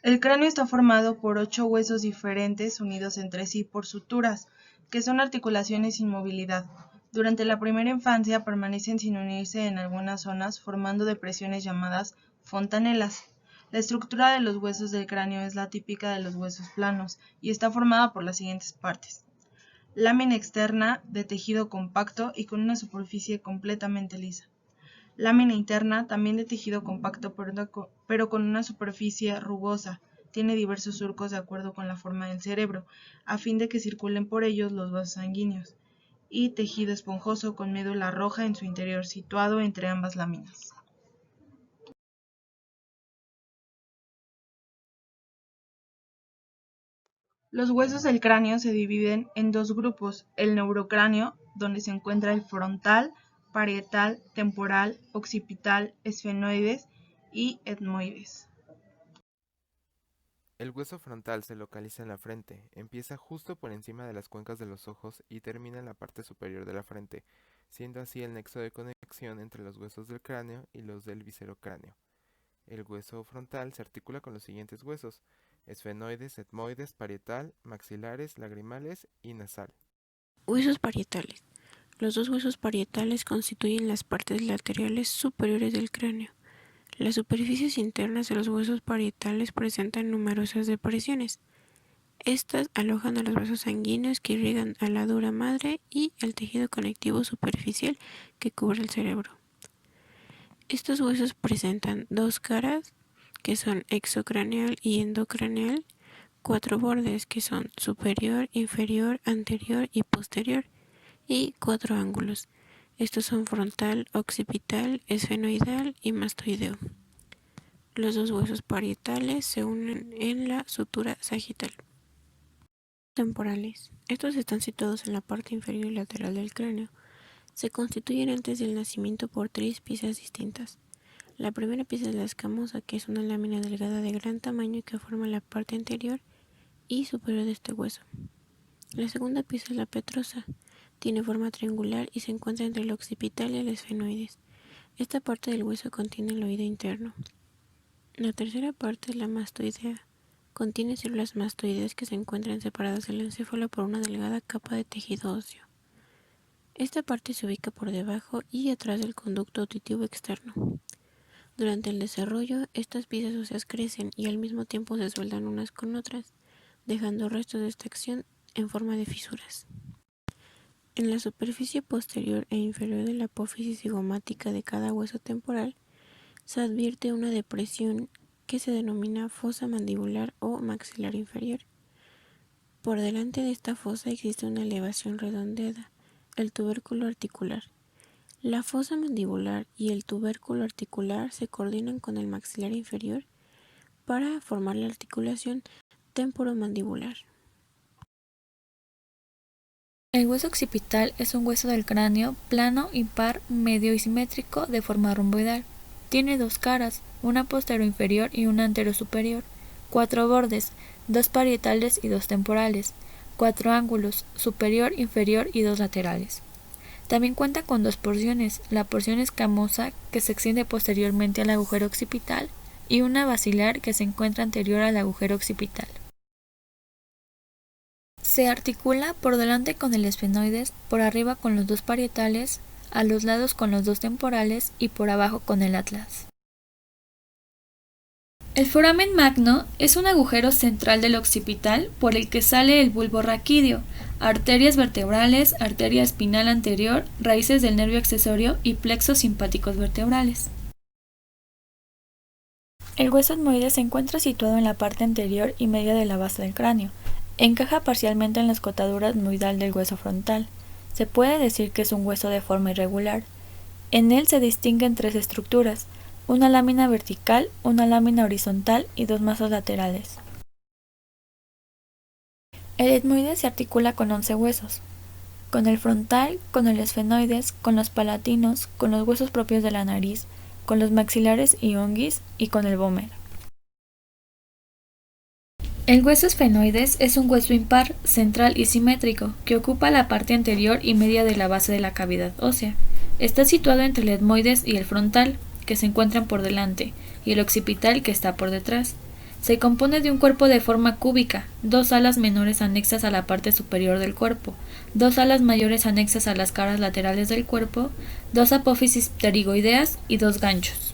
El cráneo está formado por 8 huesos diferentes unidos entre sí por suturas, que son articulaciones sin movilidad. Durante la primera infancia permanecen sin unirse en algunas zonas, formando depresiones llamadas fontanelas. La estructura de los huesos del cráneo es la típica de los huesos planos y está formada por las siguientes partes. Lámina externa de tejido compacto y con una superficie completamente lisa. Lámina interna, también de tejido compacto, pero con una superficie rugosa. Tiene diversos surcos de acuerdo con la forma del cerebro, a fin de que circulen por ellos los vasos sanguíneos. Y tejido esponjoso con médula roja en su interior, situado entre ambas láminas. Los huesos del cráneo se dividen en dos grupos: el neurocráneo, donde se encuentra el frontal, parietal, temporal, occipital, esfenoides y etmoides. El hueso frontal se localiza en la frente, empieza justo por encima de las cuencas de los ojos y termina en la parte superior de la frente, siendo así el nexo de conexión entre los huesos del cráneo y los del viscerocráneo. El hueso frontal se articula con los siguientes huesos: esfenoides, etmoides, parietal, maxilares, lagrimales y nasal. Huesos parietales. Los dos huesos parietales constituyen las partes laterales superiores del cráneo. Las superficies internas de los huesos parietales presentan numerosas depresiones. Estas alojan a los vasos sanguíneos que irrigan a la dura madre y el tejido conectivo superficial que cubre el cerebro. Estos huesos presentan dos caras, que son exocraneal y endocraneal, cuatro bordes, que son superior, inferior, anterior y posterior, y cuatro ángulos. Estos son frontal, occipital, esfenoidal y mastoideo. Los dos huesos parietales se unen en la sutura sagital. Temporales. Estos están situados en la parte inferior y lateral del cráneo. Se constituyen antes del nacimiento por tres piezas distintas. La primera pieza es la escamosa, que es una lámina delgada de gran tamaño que forma la parte anterior y superior de este hueso. La segunda pieza es la petrosa. Tiene forma triangular y se encuentra entre el occipital y el esfenoides. Esta parte del hueso contiene el oído interno. La tercera parte es la mastoidea. Contiene células mastoideas que se encuentran separadas del encéfalo por una delgada capa de tejido óseo. Esta parte se ubica por debajo y atrás del conducto auditivo externo. Durante el desarrollo, estas piezas óseas crecen y al mismo tiempo se sueldan unas con otras, dejando restos de extracción en forma de fisuras. En la superficie posterior e inferior de la apófisis cigomática de cada hueso temporal se advierte una depresión que se denomina fosa mandibular o maxilar inferior. Por delante de esta fosa existe una elevación redondeada, el tubérculo articular. La fosa mandibular y el tubérculo articular se coordinan con el maxilar inferior para formar la articulación temporomandibular. El hueso occipital es un hueso del cráneo plano, impar, medio y simétrico de forma romboidal. Tiene dos caras, una posterior inferior y una anterior superior, cuatro bordes, dos parietales y dos temporales, cuatro ángulos, superior, inferior y dos laterales. También cuenta con dos porciones, la porción escamosa, que se extiende posteriormente al agujero occipital, y una basilar, que se encuentra anterior al agujero occipital. Se articula por delante con el esfenoides, por arriba con los dos parietales, a los lados con los dos temporales y por abajo con el atlas. El foramen magno es un agujero central del occipital por el que sale el bulbo raquídeo, arterias vertebrales, arteria espinal anterior, raíces del nervio accesorio y plexos simpáticos vertebrales. El hueso etmoide se encuentra situado en la parte anterior y media de la base del cráneo. Encaja parcialmente en la escotadura etmoidal del hueso frontal. Se puede decir que es un hueso de forma irregular. En él se distinguen tres estructuras: una lámina vertical, una lámina horizontal y dos mazos laterales. El etmoide se articula con 11 huesos: con el frontal, con el esfenoides, con los palatinos, con los huesos propios de la nariz, con los maxilares y unguis y con el vómer. El hueso esfenoides es un hueso impar, central y simétrico, que ocupa la parte anterior y media de la base de la cavidad ósea. Está situado entre el etmoides y el frontal, que se encuentran por delante, y el occipital, que está por detrás. Se compone de un cuerpo de forma cúbica, dos alas menores anexas a la parte superior del cuerpo, dos alas mayores anexas a las caras laterales del cuerpo, dos apófisis pterigoideas y dos ganchos.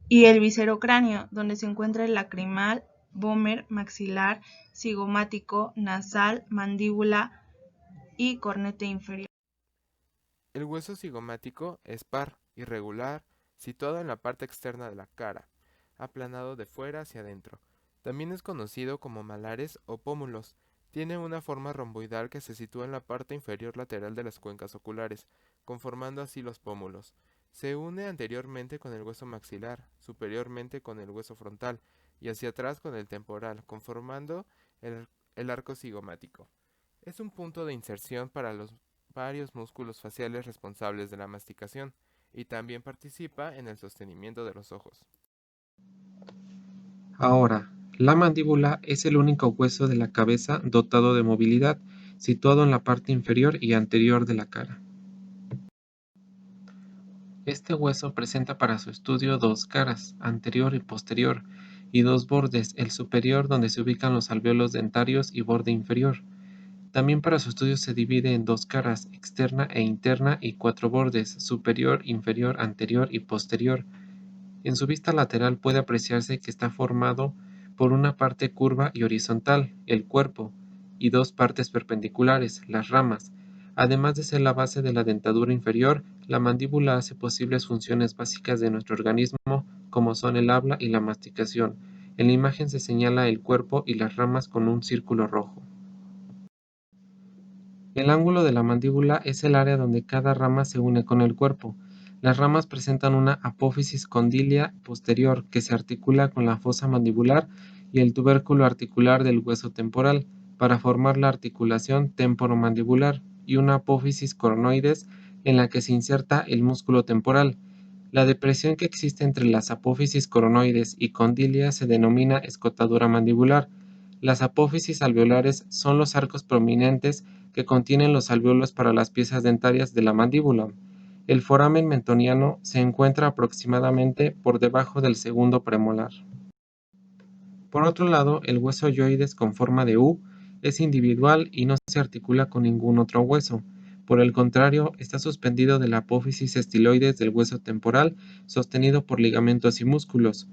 Y el viscerocráneo, donde se encuentra el lacrimal, vómer, maxilar, cigomático, nasal, mandíbula y cornete inferior. El hueso cigomático es par, irregular, situado en la parte externa de la cara, aplanado de fuera hacia adentro. También es conocido como malares o pómulos. Tiene una forma romboidal que se sitúa en la parte inferior lateral de las cuencas oculares, conformando así los pómulos. Se une anteriormente con el hueso maxilar, superiormente con el hueso frontal y hacia atrás con el temporal, conformando el arco cigomático. Es un punto de inserción para los varios músculos faciales responsables de la masticación y también participa en el sostenimiento de los ojos. Ahora, la mandíbula es el único hueso de la cabeza dotado de movilidad, situado en la parte inferior y anterior de la cara. Este hueso presenta para su estudio dos caras, anterior y posterior, y dos bordes, el superior donde se ubican los alvéolos dentarios y borde inferior. También para su estudio se divide en dos caras, externa e interna, y cuatro bordes, superior, inferior, anterior y posterior. En su vista lateral puede apreciarse que está formado por una parte curva y horizontal, el cuerpo, y dos partes perpendiculares, las ramas. Además de ser la base de la dentadura inferior, la mandíbula hace posibles funciones básicas de nuestro organismo, como son el habla y la masticación. En la imagen se señala el cuerpo y las ramas con un círculo rojo. El ángulo de la mandíbula es el área donde cada rama se une con el cuerpo. Las ramas presentan una apófisis condilia posterior que se articula con la fosa mandibular y el tubérculo articular del hueso temporal para formar la articulación temporomandibular y una apófisis coronoides en la que se inserta el músculo temporal. La depresión que existe entre las apófisis coronoides y condilia se denomina escotadura mandibular. Las apófisis alveolares son los arcos prominentes que contienen los alvéolos para las piezas dentarias de la mandíbula. El foramen mentoniano se encuentra aproximadamente por debajo del segundo premolar. Por otro lado, el hueso yoides con forma de U es individual y no se articula con ningún otro hueso. Por el contrario, está suspendido de la apófisis estiloides del hueso temporal, sostenido por ligamentos y músculos.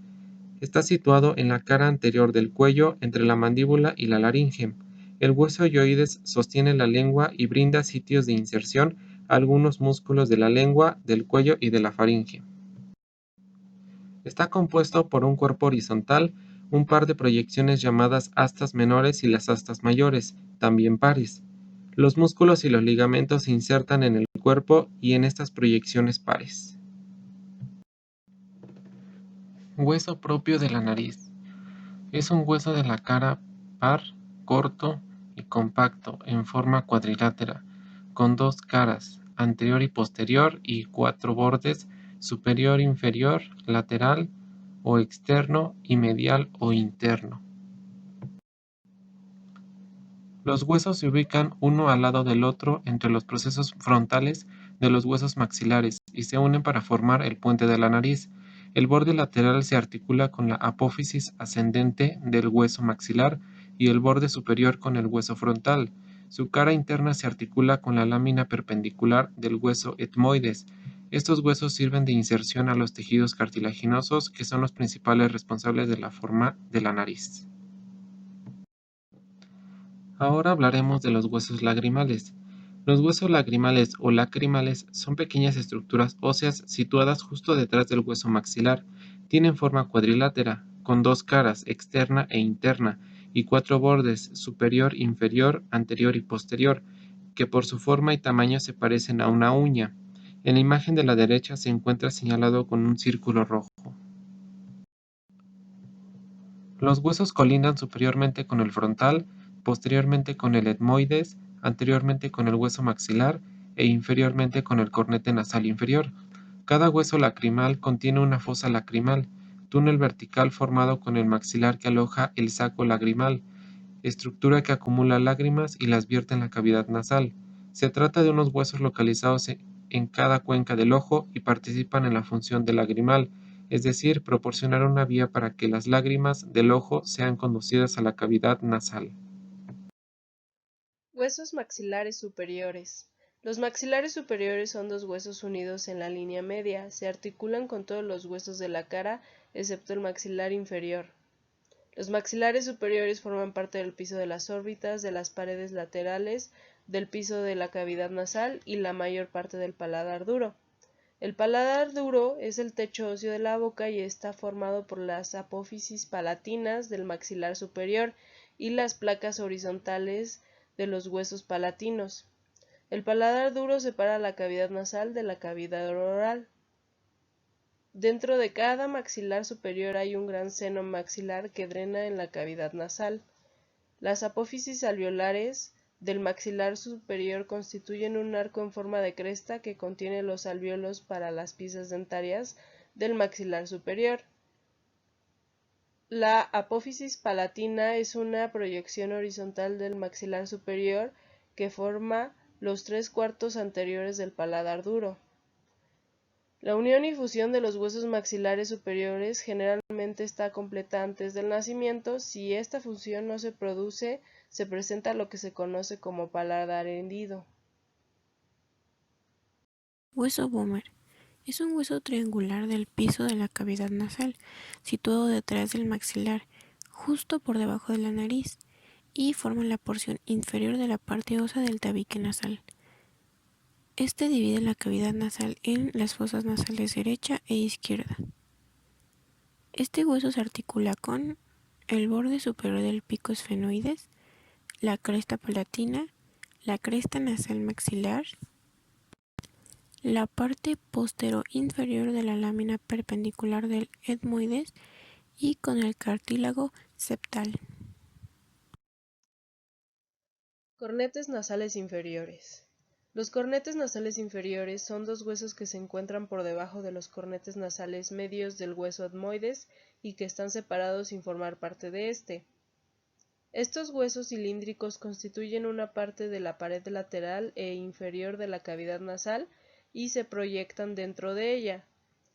Está situado en la cara anterior del cuello, entre la mandíbula y la laringe. El hueso yoides sostiene la lengua y brinda sitios de inserción a algunos músculos de la lengua, del cuello y de la faringe. Está compuesto por un cuerpo horizontal, un par de proyecciones llamadas astas menores y las astas mayores, también pares. Los músculos y los ligamentos se insertan en el cuerpo y en estas proyecciones pares. Hueso propio de la nariz. Es un hueso de la cara par, corto y compacto, en forma cuadrilátera, con dos caras, anterior y posterior, y cuatro bordes, superior, inferior, lateral o externo, y medial o interno. Los huesos se ubican uno al lado del otro entre los procesos frontales de los huesos maxilares y se unen para formar el puente de la nariz. El borde lateral se articula con la apófisis ascendente del hueso maxilar y el borde superior con el hueso frontal. Su cara interna se articula con la lámina perpendicular del hueso etmoides. Estos huesos sirven de inserción a los tejidos cartilaginosos que son los principales responsables de la forma de la nariz. Ahora hablaremos de los huesos lagrimales. Los huesos lagrimales o lacrimales son pequeñas estructuras óseas situadas justo detrás del hueso maxilar. Tienen forma cuadrilátera, con dos caras, externa e interna, y cuatro bordes, superior, inferior, anterior y posterior, que por su forma y tamaño se parecen a una uña. En la imagen de la derecha se encuentra señalado con un círculo rojo. Los huesos colindan superiormente con el frontal, posteriormente con el etmoides, anteriormente con el hueso maxilar e inferiormente con el cornete nasal inferior. Cada hueso lacrimal contiene una fosa lacrimal, túnel vertical formado con el maxilar que aloja el saco lagrimal, estructura que acumula lágrimas y las vierte en la cavidad nasal. Se trata de unos huesos localizados en cada cuenca del ojo y participan en la función del lagrimal. es decir, proporcionar una vía para que las lágrimas del ojo sean conducidas a la cavidad nasal. Huesos maxilares superiores. Los maxilares superiores son dos huesos unidos en la línea media. Se articulan con todos los huesos de la cara, excepto el maxilar inferior. Los maxilares superiores forman parte del piso de las órbitas, de las paredes laterales, del piso de la cavidad nasal y la mayor parte del paladar duro. El paladar duro es el techo óseo de la boca y está formado por las apófisis palatinas del maxilar superior y las placas horizontales de los huesos palatinos. El paladar duro separa la cavidad nasal de la cavidad oral. Dentro de cada maxilar superior hay un gran seno maxilar que drena en la cavidad nasal. Las apófisis alveolares del maxilar superior constituyen un arco en forma de cresta que contiene los alvéolos para las piezas dentarias del maxilar superior. La apófisis palatina es una proyección horizontal del maxilar superior que forma los 3/4 anteriores del paladar duro. La unión y fusión de los huesos maxilares superiores generalmente está completa antes del nacimiento. Si esta fusión no se produce, se presenta lo que se conoce como paladar hendido. Hueso Böhmer. Es un hueso triangular del piso de la cavidad nasal, situado detrás del maxilar, justo por debajo de la nariz, y forma la porción inferior de la parte ósea del tabique nasal. Este divide la cavidad nasal en las fosas nasales derecha e izquierda. Este hueso se articula con el borde superior del pico esfenoides, la cresta palatina, la cresta nasal maxilar, la parte postero-inferior de la lámina perpendicular del etmoides y con el cartílago septal. Cornetes nasales inferiores. Los cornetes nasales inferiores son dos huesos que se encuentran por debajo de los cornetes nasales medios del hueso etmoides y que están separados sin formar parte de este. Estos huesos cilíndricos constituyen una parte de la pared lateral e inferior de la cavidad nasal y se proyectan dentro de ella.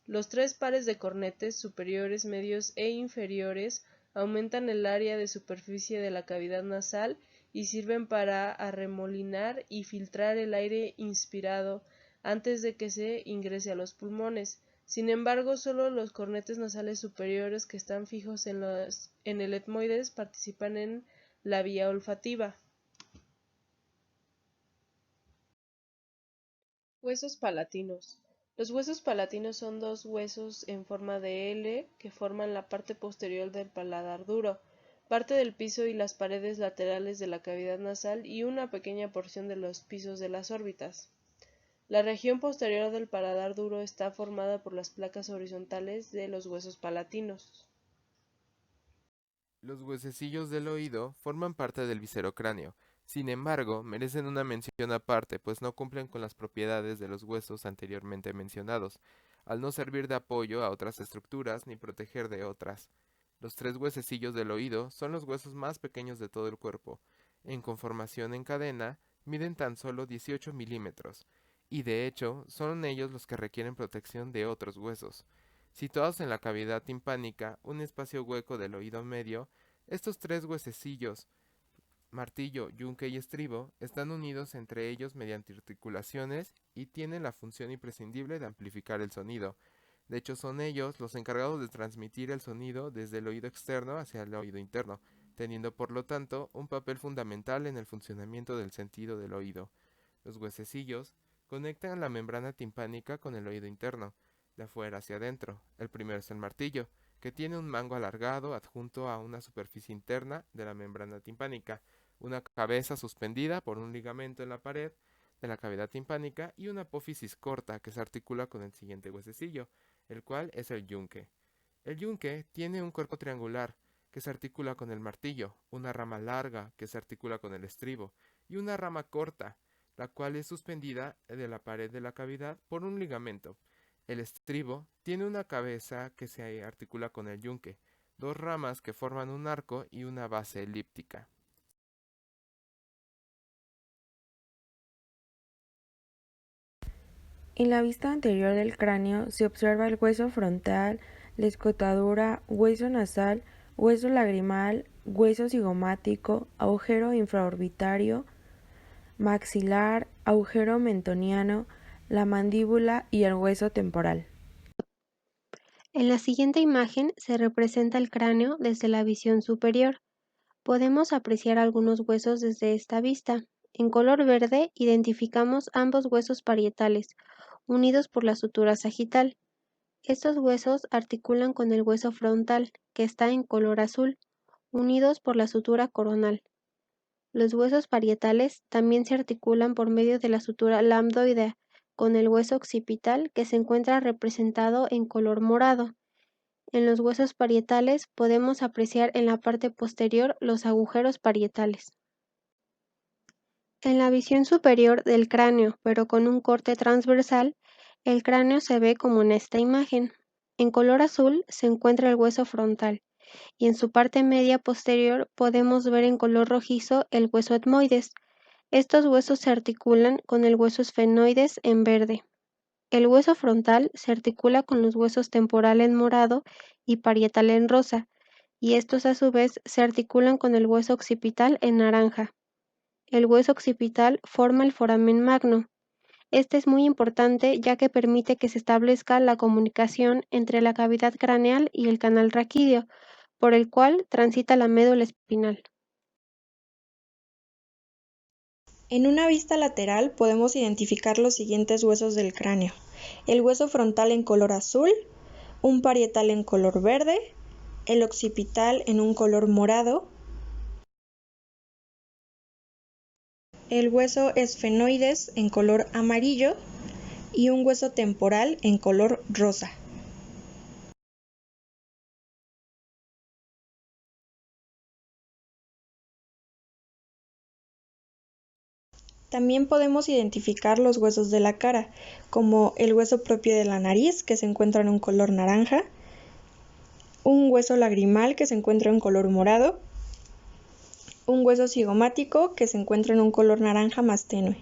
Los tres pares de cornetes superiores, medios e inferiores aumentan el área de superficie de la cavidad nasal y sirven para arremolinar y filtrar el aire inspirado antes de que se ingrese a los pulmones. Sin embargo, solo los cornetes nasales superiores que están fijos en el etmoides participan en la vía olfativa. Huesos palatinos. Los huesos palatinos son dos huesos en forma de L que forman la parte posterior del paladar duro, parte del piso y las paredes laterales de la cavidad nasal y una pequeña porción de los pisos de las órbitas. La región posterior del paladar duro está formada por las placas horizontales de los huesos palatinos. Los huesecillos del oído forman parte del viscerocráneo. Sin embargo, merecen una mención aparte, pues no cumplen con las propiedades de los huesos anteriormente mencionados, al no servir de apoyo a otras estructuras ni proteger de otras. Los tres huesecillos del oído son los huesos más pequeños de todo el cuerpo. En conformación en cadena, miden tan solo 18 milímetros, y de hecho, son ellos los que requieren protección de otros huesos. Situados en la cavidad timpánica, un espacio hueco del oído medio, estos tres huesecillos, martillo, yunque y estribo, están unidos entre ellos mediante articulaciones y tienen la función imprescindible de amplificar el sonido. De hecho, son ellos los encargados de transmitir el sonido desde el oído externo hacia el oído interno, teniendo por lo tanto un papel fundamental en el funcionamiento del sentido del oído. Los huesecillos conectan la membrana timpánica con el oído interno, de afuera hacia adentro. El primero es el martillo, que tiene un mango alargado adjunto a una superficie interna de la membrana timpánica, una cabeza suspendida por un ligamento en la pared de la cavidad timpánica y una apófisis corta que se articula con el siguiente huesecillo, el cual es el yunque. El yunque tiene un cuerpo triangular que se articula con el martillo, una rama larga que se articula con el estribo y una rama corta, la cual es suspendida de la pared de la cavidad por un ligamento. El estribo tiene una cabeza que se articula con el yunque, dos ramas que forman un arco y una base elíptica. En la vista anterior del cráneo se observa el hueso frontal, la escotadura, hueso nasal, hueso lagrimal, hueso cigomático, agujero infraorbitario, maxilar, agujero mentoniano, la mandíbula y el hueso temporal. En la siguiente imagen se representa el cráneo desde la visión superior. Podemos apreciar algunos huesos desde esta vista. En color verde identificamos ambos huesos parietales, unidos por la sutura sagital. Estos huesos articulan con el hueso frontal, que está en color azul, unidos por la sutura coronal. Los huesos parietales también se articulan por medio de la sutura lambdoidea con el hueso occipital, que se encuentra representado en color morado. En los huesos parietales podemos apreciar en la parte posterior los agujeros parietales. En la visión superior del cráneo, pero con un corte transversal, el cráneo se ve como en esta imagen. En color azul se encuentra el hueso frontal, y en su parte media posterior podemos ver en color rojizo el hueso etmoides. Estos huesos se articulan con el hueso esfenoides en verde. El hueso frontal se articula con los huesos temporal en morado y parietal en rosa, y estos a su vez se articulan con el hueso occipital en naranja. El hueso occipital forma el foramen magno. Este es muy importante ya que permite que se establezca la comunicación entre la cavidad craneal y el canal raquídeo, por el cual transita la médula espinal. En una vista lateral podemos identificar los siguientes huesos del cráneo: el hueso frontal en color azul, un parietal en color verde, el occipital en un color morado, el hueso esfenoides en color amarillo y un hueso temporal en color rosa. También podemos identificar los huesos de la cara, como el hueso propio de la nariz, que se encuentra en un color naranja, un hueso lagrimal que se encuentra en color morado, un hueso cigomático que se encuentra en un color naranja más tenue,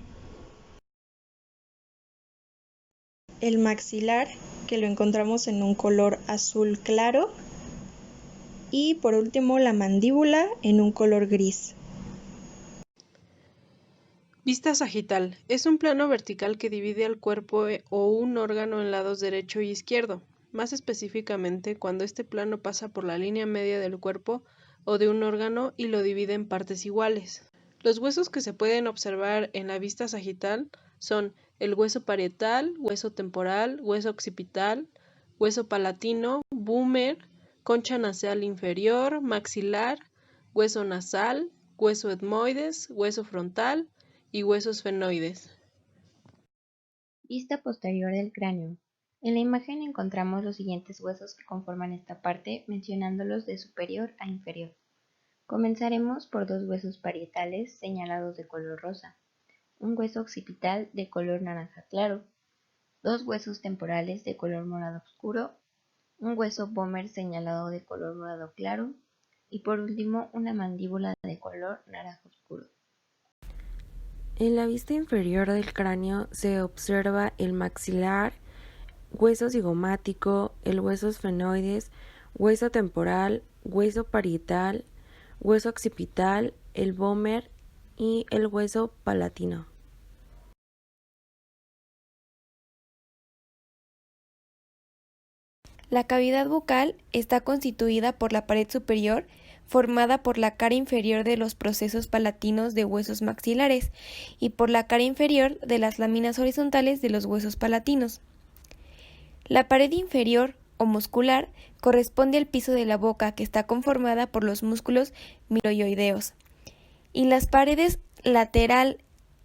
el maxilar, que lo encontramos en un color azul claro, y por último la mandíbula en un color gris. Vista sagital. Es un plano vertical que divide al cuerpo o un órgano en lados derecho y izquierdo, más específicamente cuando este plano pasa por la línea media del cuerpo o de un órgano y lo divide en partes iguales. Los huesos que se pueden observar en la vista sagital son el hueso parietal, hueso temporal, hueso occipital, hueso palatino, búmer, concha nasal inferior, maxilar, hueso nasal, hueso etmoides, hueso frontal y huesos esfenoides. Vista posterior del cráneo. En la imagen encontramos los siguientes huesos que conforman esta parte, mencionándolos de superior a inferior. Comenzaremos por dos huesos parietales señalados de color rosa, un hueso occipital de color naranja claro, dos huesos temporales de color morado oscuro, un hueso búmer señalado de color morado claro y por último una mandíbula de color naranja oscuro. En la vista inferior del cráneo se observa el maxilar, hueso cigomático, el hueso esfenoides, hueso temporal, hueso parietal, hueso occipital, el búmer y el hueso palatino. La cavidad bucal está constituida por la pared superior, formada por la cara inferior de los procesos palatinos de huesos maxilares y por la cara inferior de las láminas horizontales de los huesos palatinos. La pared inferior o muscular corresponde al piso de la boca, que está conformada por los músculos miloioideos, y las paredes lateral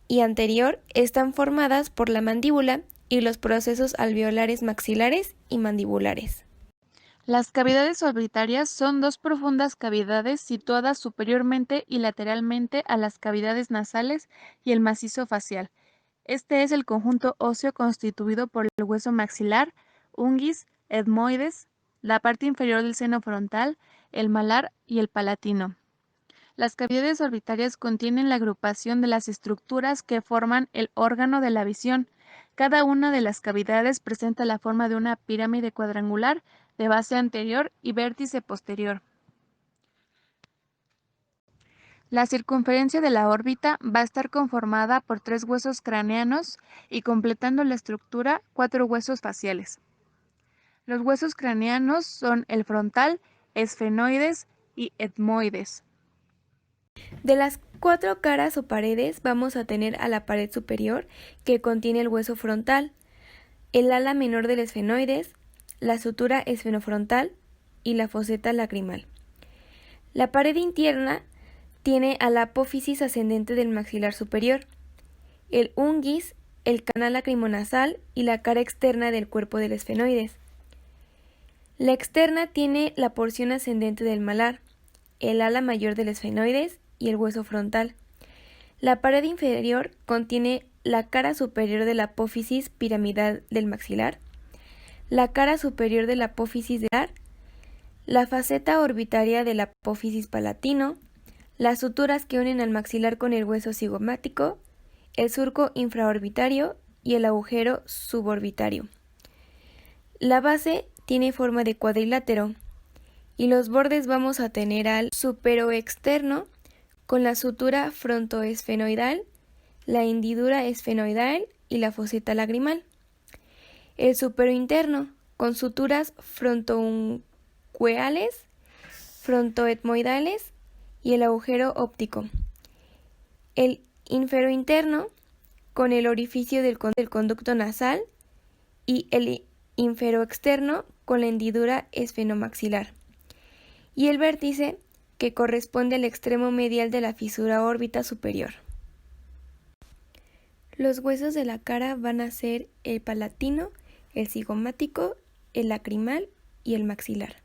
y anterior están formadas por la mandíbula y los procesos alveolares maxilares y mandibulares. Las cavidades orbitarias son dos profundas cavidades situadas superiormente y lateralmente a las cavidades nasales y el macizo facial. Este es el conjunto óseo constituido por el hueso maxilar, unguis, etmoides, la parte inferior del seno frontal, el malar y el palatino. Las cavidades orbitarias contienen la agrupación de las estructuras que forman el órgano de la visión. Cada una de las cavidades presenta la forma de una pirámide cuadrangular de base anterior y vértice posterior. La circunferencia de la órbita va a estar conformada por 3 huesos craneanos y completando la estructura 4 huesos faciales. Los huesos craneanos son el frontal, esfenoides y etmoides. De las 4 caras o paredes vamos a tener a la pared superior que contiene el hueso frontal, el ala menor del esfenoides, la sutura esfenofrontal y la foseta lagrimal. La pared interna tiene a la apófisis ascendente del maxilar superior, el unguis, el canal lacrimonasal y la cara externa del cuerpo del esfenoides. La externa tiene la porción ascendente del malar, el ala mayor del esfenoides y el hueso frontal. La pared inferior contiene la cara superior de la apófisis piramidal del maxilar, la cara superior de la apófisis malar, la faceta orbitaria de la apófisis palatino, las suturas que unen al maxilar con el hueso cigomático, el surco infraorbitario y el agujero suborbitario. La base tiene forma de cuadrilátero y los bordes vamos a tener al superoexterno con la sutura frontoesfenoidal, la hendidura esfenoidal y la foseta lagrimal. El superointerno con suturas frontoungueales, frontoetmoidales y el agujero óptico. El inferointerno con el orificio del conducto nasal y el inferoexterno con la hendidura esfenomaxilar. Y el vértice que corresponde al extremo medial de la fisura órbita superior. Los huesos de la cara van a ser el palatino, el cigomático, el lacrimal y el maxilar.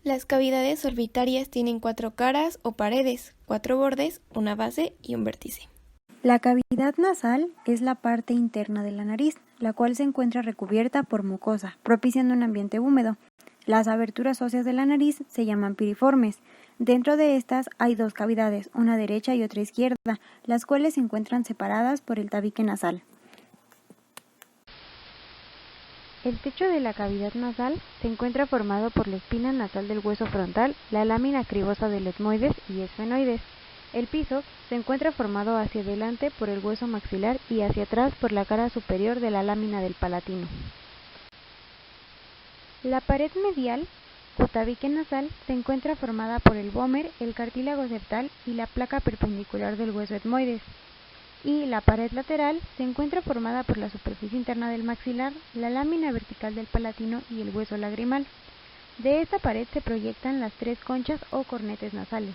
Las cavidades orbitarias tienen 4 caras o paredes, 4 bordes, una base y un vértice. La cavidad nasal es la parte interna de la nariz, la cual se encuentra recubierta por mucosa, propiciando un ambiente húmedo. Las aberturas óseas de la nariz se llaman piriformes. Dentro de estas hay 2 cavidades, una derecha y otra izquierda, las cuales se encuentran separadas por el tabique nasal. El techo de la cavidad nasal se encuentra formado por la espina nasal del hueso frontal, la lámina cribosa del etmoides y esfenoides. El piso se encuentra formado hacia adelante por el hueso maxilar y hacia atrás por la cara superior de la lámina del palatino. La pared medial o tabique nasal se encuentra formada por el vómer, el cartílago septal y la placa perpendicular del hueso etmoides. Y la pared lateral se encuentra formada por la superficie interna del maxilar, la lámina vertical del palatino y el hueso lagrimal. De esta pared se proyectan las 3 conchas o cornetes nasales.